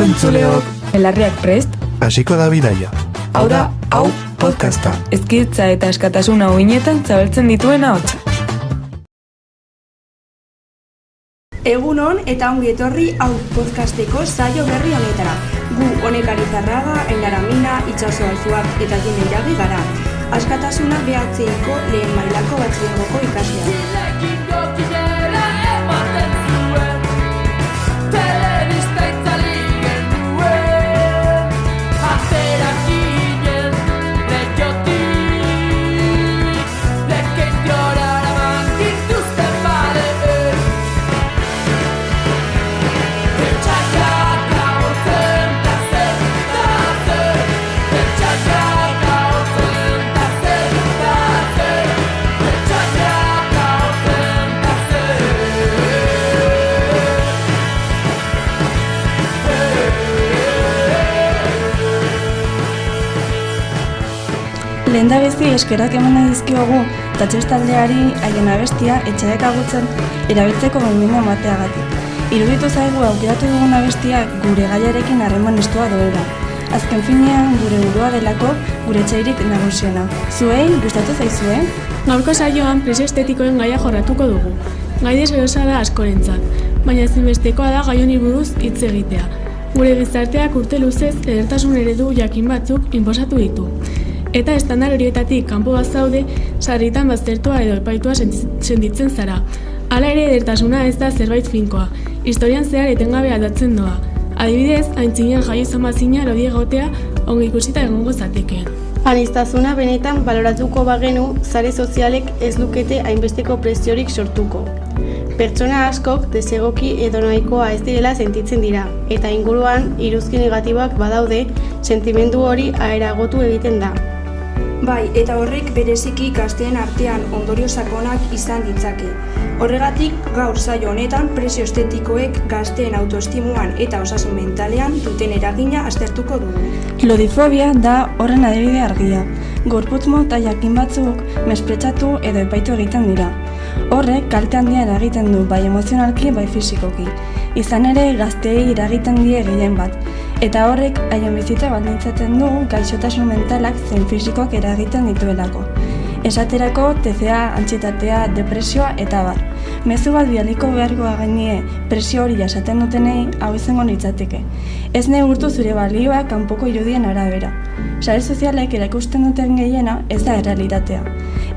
entzuleok! Belarriak prest? Hasiko da bidaia. Hau da, hau podcasta. Ezkidetza eta askatasuna uinetan zabaltzen dituen ahotsa. Egunon eta ongi etorri hau podcasteko saio berri honetara. Gu Honekari Zarraga, Ainara Mina, Itxaso Alzuak eta Jene Iragi gara. Askatasuna behatzeiko lehen mailako batxilergoko ikasleak. Lehen da bezi eskerak eman dizkiogu eta txestaldeari haien abestia etxeak agutzen erabiltzeko baimena emateagatik. Iruditu zaigu aukeratu dugun abestiak gure gaiarekin harreman estua duela. Azken finean gure burua delako gure etxairik nagusiena. Zuei, gustatu zaizue? Gaurko saioan presio estetikoen gaia jorratuko dugu. Gai deserosa da askorentzat, baina ezinbestekoa da gai honi buruz hitz egitea. Gure gizarteak urte luzez edertasun eredu jakin batzuk inposatu ditu. Eta estandar horietatik kanpo bazaude, sarritan baztertua edo epaitua sentitzen zara. Hala ere edertasuna ez da zerbait finkoa, historian zehar etengabe aldatzen doa. Adibidez, aintzinean jaio zamazina lodi egotea ongi ikusita egongo zatekeen. Aniztasuna benetan baloratuko bagenu, sare sozialek ez lukete hainbesteko presiorik sortuko. Pertsona askok desegoki edo nahikoa ez direla sentitzen dira, eta inguruan iruzki negatiboak badaude, sentimendu hori areagotu egiten da. Bai, eta horrek bereziki gazteen artean ondorio sakonak izan ditzake. Horregatik, gaur saio honetan presio estetikoek gazteen autoestimuan eta osasun mentalean duten eragina aztertuko dugu. Lodifobia da horren adibide argia. Gorputz mota jakin batzuk mespretxatu edo epaitu egiten dira. Horrek kalte handia eragiten du bai emozionalki bai fisikoki. Izan ere gazteei eragiten die gehien bat. Eta horrek haien bizitza baldintzatzen du gaixotasun mentalak zein fisikoak eragiten dituelako. Esaterako, TCA, antsietatea, depresioa eta bar. Mezu bat bidaliko beharko gainie presio hori jasaten dutenei hau izango litzateke. Ez neurtu zure balioa kanpoko irudien arabera. Sare sozialek erakusten duten gehiena ez da errealitatea.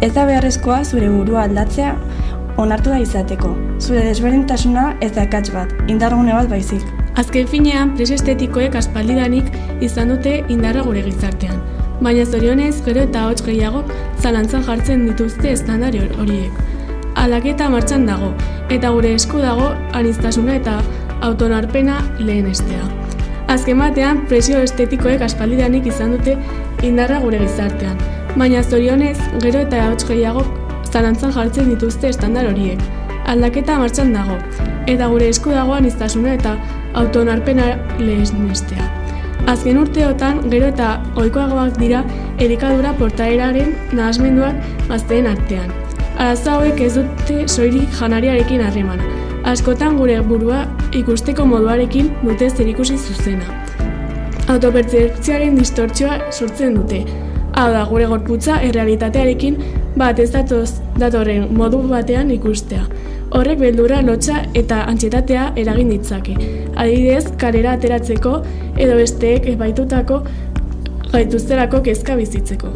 Ez da beharrezkoa zure burua aldatzea onartu da izateko. Zure desberdintasuna ez da akats bat, indargune bat baizik. Azken finean, presio estetikoek aspaldidanik izan dute indarra gure gizartean. Baina zorionez, gero eta ahots gehiagok zalantzan jartzen dituzte estandar horiek. Aldaketa martxan dago, eta gure esku dago aniztasuna eta autonarpena lehenestea. Azken batean, presio estetikoek aspaldidanik izan dute indarra gure gizartean. Baina zorionez, gero eta ahots gehiagok zalantzan jartzen dituzte estandar horiek. Aldaketa martxan dago, eta gure esku dago aniztasuna eta autonarpena lehenestea. Azken urteotan, gero eta ohikoagoak dira elikadura portaeraren nahasmenduak gazteen artean. Arazo hauek ez dute soilik janariarekin harremana. Askotan gure burua ikusteko moduarekin dute zerikusi zuzena. Autopertzepzioaren distortzioa sortzen dute. Hau da, gure gorputza errealitatearekin bat ez datorren modu batean ikustea. Horrek beldurra, lotsa eta antsietatea eragin ditzake. Adibidez, kalera ateratzeko edo besteek epaitutako gaituzterako kezka bizitzeko.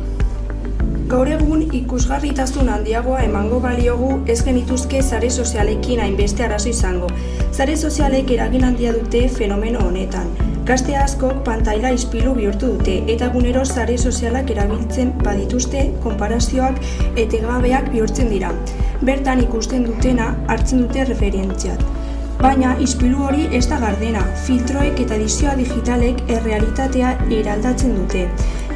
Gaur egun ikusgarritasun handiagoa emango baliogu ez genituzke sare sozialekin hainbeste arazo izango. Sare sozialek eragin handia dute fenomeno honetan. Gazte askok pantaila ispilu bihurtu dute eta egunero sare sozialak erabiltzen badituzte konparazioak etegabeak bihurtzen dira. Bertan ikusten dutena hartzen dute referentziat. Baina ispilu hori ez da gardena, filtroek eta edizioa digitalek errealitatea eraldatzen dute.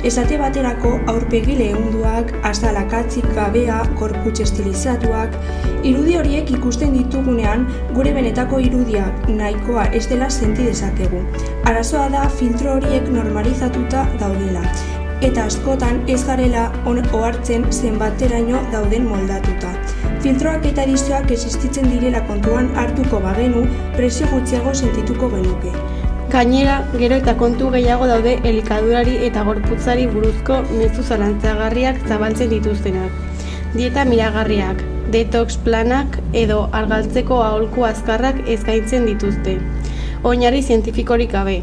Esate baterako aurpegi lehunduak, azalakatzik gabea, gorputz estilizatuak, irudi horiek ikusten ditugunean gure benetako irudiak nahikoa ez dela senti dezakegu. Arazoa da filtro horiek normalizatuta daudela, eta askotan ez garela ohartzen zenbateraino dauden moldatuta. Filtroak eta edizioak existitzen direla kontuan hartuko bagenu, presio gutxiago sentituko genuke. Gainera, gero eta kontu gehiago daude elikadurari eta gorputzari buruzko mezu zalantzagarriak zabaltzen dituztenak. Dieta miragarriak, detox planak edo argaltzeko aholku azkarrak eskaintzen dituzte. Oinarri zientifikorik gabe.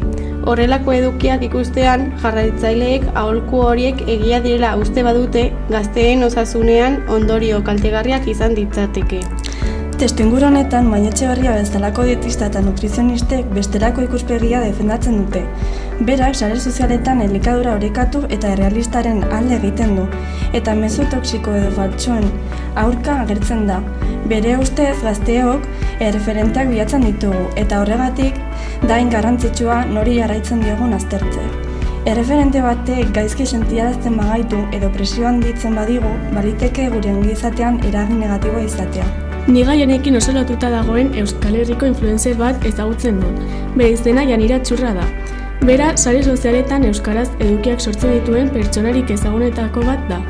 Horrelako edukiak ikustean, jarraitzaileek aholku horiek egia direla uste badute, gazteen osasunean ondorio kaltegarriak izan ditzateke. Testuinguru honetan, Mañetxe Berria bezalako dietista eta nutrizionistek besterako ikuspegia defendatzen dute. Berak, sare sozialetan elikadura orekatu eta errealistaren alde egiten du, eta mezu toxiko edo faltsuen aurka agertzen da. Bere ustez, gazteok erreferenteak bilatzen ditugu, eta horregatik dain garrantzitsua nori jarraitzen diogun aztertzea. Erreferente batek gaizki sentiarazten bagaitu edo presio handitzen badigu, baliteke gure ongizatean eragin negatiboa izatea. Ni gai honekin oso lotuta dagoen Euskal Herriko influencer bat ezagutzen dut. Bere izena Janira Txurra da. Bera, sare sozialetan euskaraz edukiak sortzen dituen pertsonarik ezagunetako bat da.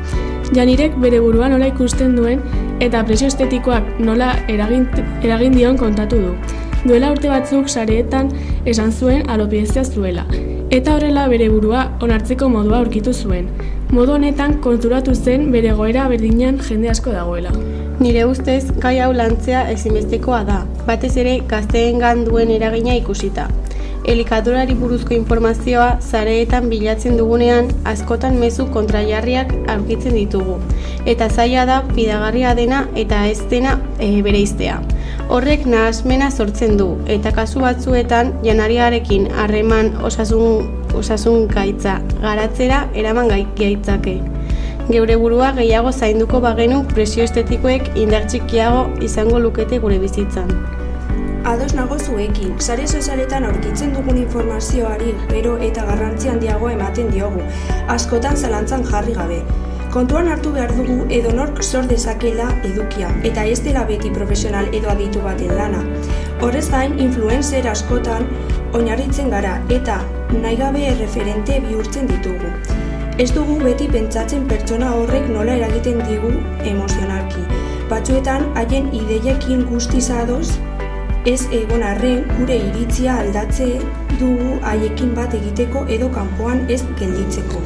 Janirek bere burua nola ikusten duen eta presio estetikoak nola eragin dion kontatu du. Duela urte batzuk sareetan esan zuen alopecia zuela, eta horrela bere burua onartzeko modua aurkitu zuen. Modu honetan konturatu zen bere egoera berdinean jende asko dagoela. Nire ustez, gai hau lantzea ezinbestekoa da, batez ere gazteengan duen eragina ikusita. Elikadurari buruzko informazioa sareetan bilatzen dugunean askotan mezu kontrajarriak aurkitzen ditugu, eta zaila da fidagarria dena eta ez dena bereiztea. Horrek nahasmena sortzen du, eta kasu batzuetan janariarekin harreman osasun gaitza garatzera eraman gaitzake. Geure burua gehiago zainduko bagenu presio estetikoek indar txikiago izango lukete gure bizitzan. Ados nago zuekin, sare sozialetan aurkitzen dugun informazioari gero eta garrantzi handiago ematen diogu, askotan zalantzan jarri gabe. Kontuan hartu behar dugu edonork sor dezakela edukia, eta ez dela beti profesional edo aditu baten lana. Horrez gain, influencer askotan oinarritzen gara eta nahi gabe erreferente bihurtzen ditugu. Ez dugu beti pentsatzen pertsona horrek nola eragiten digu emozionalki. Batzuetan, haien ideiekin guztiz ados, ez egon arren gure iritzia aldatze dugu haiekin bat egiteko edo kanpoan ez gelditzeko.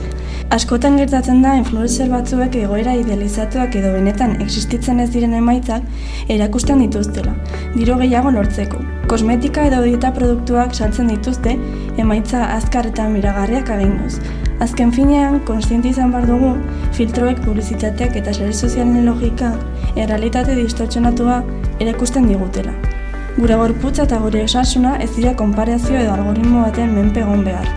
Askotan gertatzen da influencer batzuek egoera idealizatuak edo benetan existitzen ez diren emaitzak erakusten dituztela, diru gehiago lortzeko. Kosmetika edo dieta produktuak saltzen dituzte emaitza azkar eta miragarriak aginduz. Azken finean, kontziente izan behar dugu, filtroek, publizitateak eta sare sozialen logikak errealitate distortsionatua erakusten digutela. Gure gorputza eta gure osasuna ez dira konparazio edo algoritmo baten menpe egon behar.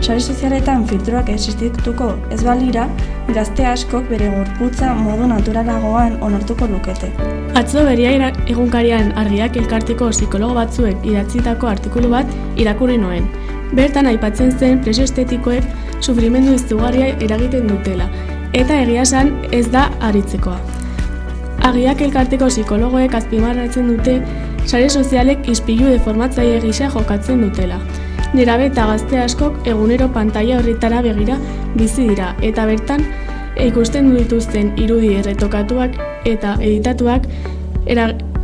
Sare sozialetan filtroak existituko ez balira, gazte askok bere gorputza modu naturalagoan onartuko lukete. Atzo Beria egunkarian Argiak elkarteko psikologo batzuek idatzitako artikulu bat irakurri nuen. Bertan aipatzen zen presio estetikoek sufrimendu izugarria eragiten dutela, eta egia esan ez da aritzekoa. Argiak elkarteko psikologoek azpimarratzen dute sare sozialek ispilu deformatzaile gisa jokatzen dutela. Nerabe eta gazte askok egunero pantaila horretara begira bizi dira, eta bertan ikusten dituzten irudi erretokatuak eta editatuak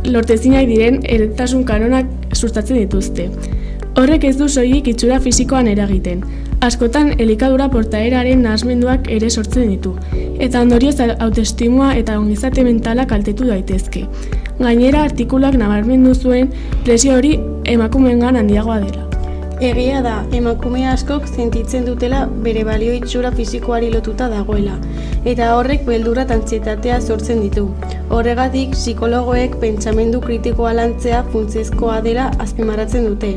lortezinak diren erretasun kanonak sustatzen dituzte. Horrek ez du soilik itxura fisikoan eragiten. Askotan elikadura portaeraren nahasmenduak ere sortzen ditu, eta ondorioz autoestimua eta ongizate mentala kaltetu daitezke. Gainera, artikuluak nabarmendu zuen presio hori emakumeengan handiagoa dela. Egia da, emakume askok sentitzen dutela bere balio itxura fisikoari lotuta dagoela, eta horrek beldurra eta antsietatea sortzen ditu. Horregatik, psikologoek pentsamendu kritikoa lantzea funtsezkoa dela azpimarratzen dute.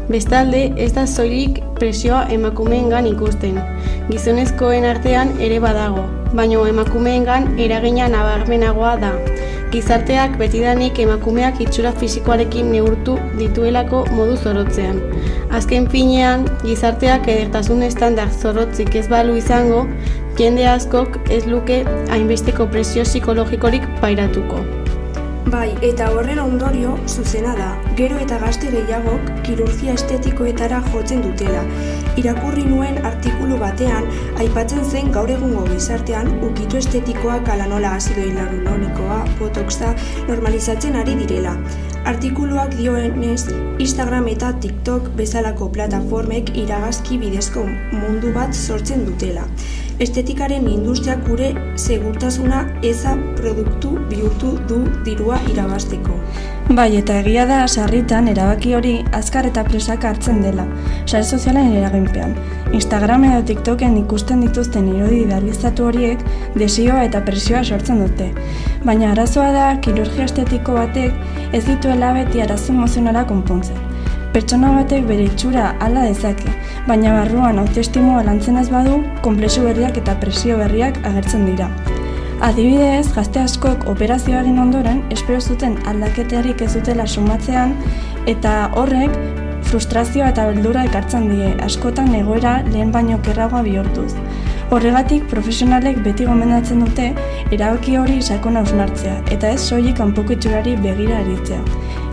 Bestalde, ez da soilik presioa emakumeengan ikusten. Gizonezkoen artean ere badago, baina emakumeengan eragina nabarmenagoa da. Gizarteak betidanik emakumeak itxura fisikoarekin neurtu dituelako modu zorrotzean. Azken finean, gizarteak edertasun estandar zorrotzik ez balu izango, jende askok ez luke hainbesteko presio psikologikorik pairatuko. Bai, eta horren ondorio zuzena da, gero eta gazte gehiagok kirurgia estetikoetara jotzen dutela. Irakurri nuen artikulu batean, aipatzen zen gaur egungo gizartean ukitu estetikoak ala nola azido hialuronikoa, botoxa normalizatzen ari direla. Artikuluak dioenez, Instagram eta TikTok bezalako plataformek iragazki bidezko mundu bat sortzen dutela. Estetikaren industriak gure segurtasuna eza produktu bihurtu du dirua irabazteko. Bai, eta egia da sarritan erabaki hori azkar eta presaka hartzen dela, sare sozialen eraginpean. Instagram edo TikToken ikusten dituzten irudi idealizatu horiek desioa eta presioa sortzen dute. Baina arazoa da kirurgia estetiko batek ez dituela beti arazo emozionala konpontzen. Pertsona batek bere itxura hala dezake, baina barruan autoestimua lantzen ez badu, konplexu berriak eta presio berriak agertzen dira. Adibidez, gazte askok operazioa egin ondoren, espero zuten aldaketarik ez dutela sumatzean, eta horrek frustrazioa eta beldurra ekartzen die, askotan egoera lehen baino okerragoa bihurtuz. Horregatik, profesionalek beti gomendatzen dute erabaki hori sakon hausnartzea, eta ez soilik kanpoko itxurari begira aritzea.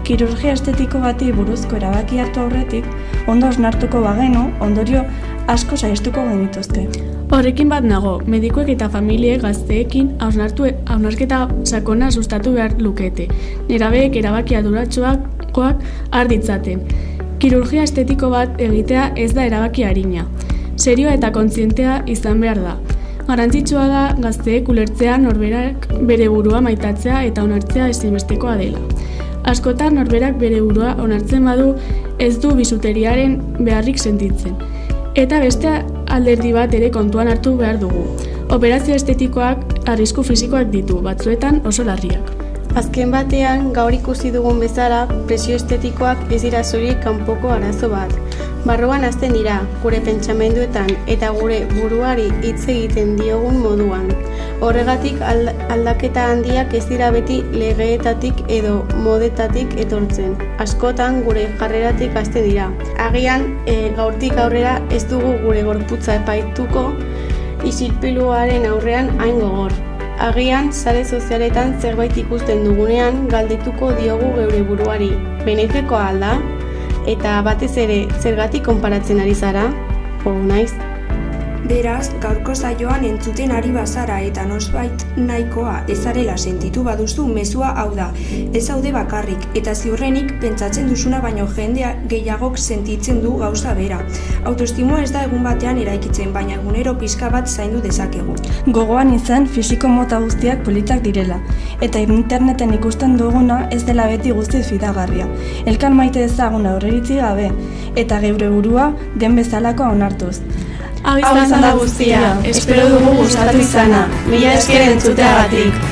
Kirurgia estetiko bati buruzko erabaki hartu aurretik, ondo hausnartuko bagenu, ondorio asko saihestuko genituzke. Horrekin bat nago, medikuek eta familiek gazteekin hausnarketa sakona sustatu behar lukete, nerabeek erabaki arduratsuakoak har ditzaten. Kirurgia estetiko bat egitea ez da erabaki arina. Serioa eta kontzientea izan behar da. Garrantzitsua da gazteek ulertzea norberak bere burua maitatzea eta onartzea ezinbestekoa dela. Askotan norberak bere burua onartzen badu ez du bisuteriaren beharrik sentitzen. Eta beste alderdi bat ere kontuan hartu behar dugu. Operazio estetikoak arrisku fisikoak ditu, batzuetan oso larriak. Azken batean, gaur ikusi dugun bezala, presio estetikoak ez dira soilik kanpoko arazo bat. Barruan hasten dira, gure pentsamenduetan eta gure buruari hitz egiten diogun moduan. Horregatik aldaketa handiak ez dira beti legeetatik edo modetatik etortzen. Askotan gure jarreratik hasten dira. Agian, gaurtik aurrera ez dugu gure gorputza epaituko isilpiluaren aurrean hain gogor. Agian, sare sozialetan zerbait ikusten dugunean galdetuko diogu geure buruari. Benetzekoa alda? Eta batez ere, zergatik konparatzen ari zara? Naiz. Beraz, gaurko saioan entzuten ari bazara eta nosbait nahikoa ezarela sentitu baduzu mezua hau da. Ez zaude bakarrik eta ziurrenik pentsatzen duzuna baino jendea gehiagok sentitzen du gauza bera. Autoestimua ez da egun batean eraikitzen, baina egunero pixka bat zaindu dezakegu. Gogoan izan fisiko mota guztiak politak direla, eta interneten ikusten duguna ez dela beti guztiz fidagarria. Elkar maite dezagun aurreiritzi gabe, eta geure burua den bezalakoa onartuz. Hau izan da guztia, espero dugu gustatu izana. Mila esker entzuteagatik.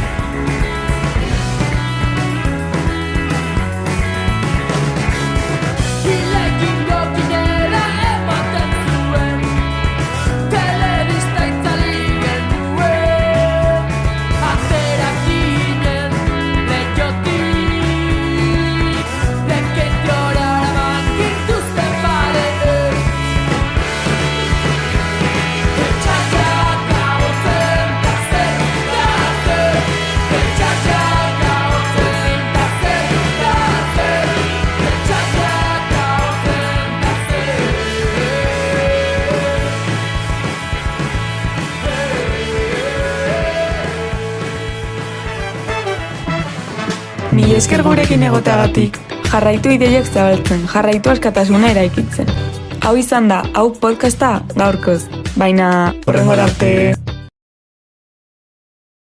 Mila esker gurekin egoteagatik, jarraitu ideiak zabaltzen, jarraitu askatasuna eraikitzen. Hau izan da, hau podcasta gaurkoz, baina Horrengora arte.